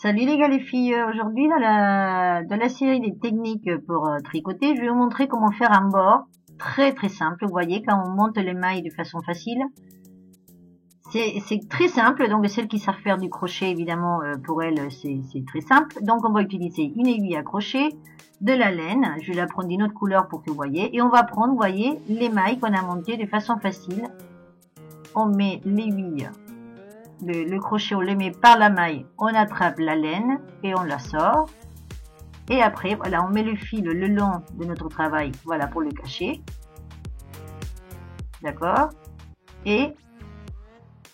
Salut les gars les filles, aujourd'hui dans la série des techniques pour tricoter, je vais vous montrer comment faire un bord très simple. Vous voyez, quand on monte les mailles de façon facile, c'est très simple. Donc celles qui savent faire du crochet, évidemment, pour elles c'est très simple. Donc on va utiliser une aiguille à crochet, de la laine, je vais la prendre d'une autre couleur pour que vous voyez, et on va prendre, vous voyez, les mailles qu'on a montées de façon facile. On met l'aiguille, le crochet, on le met par la maille, on attrape la laine et on la sort. Et après, voilà, on met le fil le long de notre travail, voilà, pour le cacher. D'accord? Et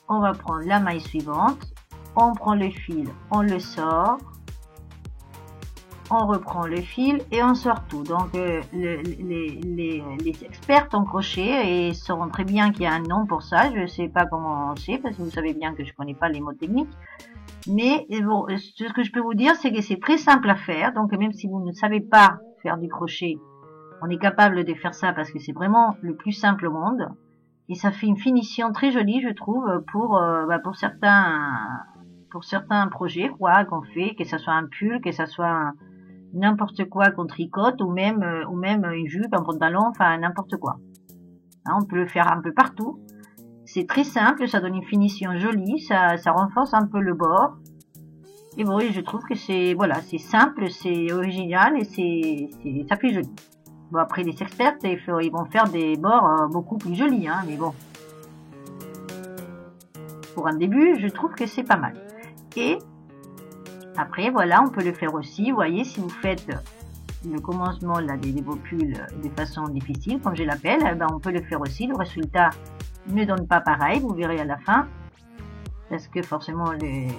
on va prendre la maille suivante, on prend le fil, on le sort, on reprend le fil et on sort tout. Donc les expertes en crochet et sauront très bien qu'il y a un nom pour ça. Je ne sais pas comment c'est parce que vous savez bien que je connais pas les mots techniques. Mais bon, ce que je peux vous dire, c'est que c'est très simple à faire. Donc même si vous ne savez pas faire du crochet, on est capable de faire ça parce que c'est vraiment le plus simple au monde. Et ça fait une finition très jolie, je trouve, pour certains projets quoi qu'on fait, que ça soit un pull, que ça soit n'importe quoi qu'on tricote, ou même une jupe, un pantalon, enfin n'importe quoi. Hein, on peut le faire un peu partout. C'est très simple, ça donne une finition jolie, ça renforce un peu le bord. Et bon, je trouve que c'est simple, c'est original et ça fait joli. Bon, après les experts, ils vont faire des bords beaucoup plus jolis, hein, mais bon. Pour un début, je trouve que c'est pas mal. Et après, voilà, on peut le faire aussi. Vous voyez, si vous faites le commencement là, des vos pulls de façon difficile, comme je l'appelle, ben, on peut le faire aussi. Le résultat ne donne pas pareil, vous verrez à la fin. Parce que forcément, les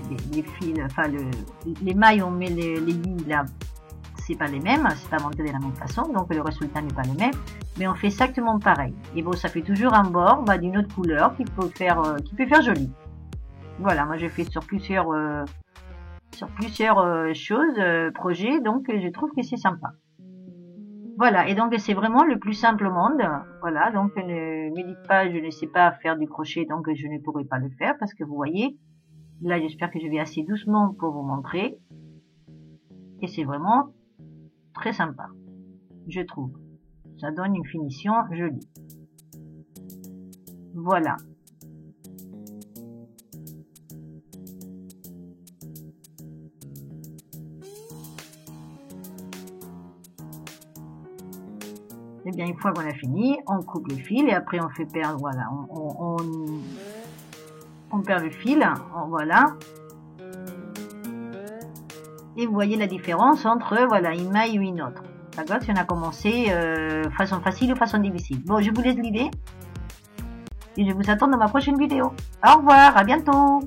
fils, enfin, les mailles, on met les lignes là, c'est pas les mêmes, c'est pas monté de la même façon, donc le résultat n'est pas le même. Mais on fait exactement pareil. Et bon, ça fait toujours un bord d'une autre couleur qui peut faire joli. Voilà, moi j'ai fait sur plusieurs choses, projets, donc je trouve que c'est sympa. Voilà, et donc c'est vraiment le plus simple au monde. Voilà, donc ne me dites pas je ne sais pas faire du crochet, donc je ne pourrai pas le faire, parce que vous voyez, là j'espère que je vais assez doucement pour vous montrer. Et c'est vraiment très sympa, je trouve. Ça donne une finition jolie. Voilà. Et bien, une fois qu'on a fini, on coupe le fil et après on fait perdre, voilà, on perd le fil, voilà. Et vous voyez la différence entre, voilà, une maille ou une autre. D'accord? Si on a commencé façon facile ou façon difficile. Bon, je vous laisse l'idée et je vous attends dans ma prochaine vidéo. Au revoir, à bientôt!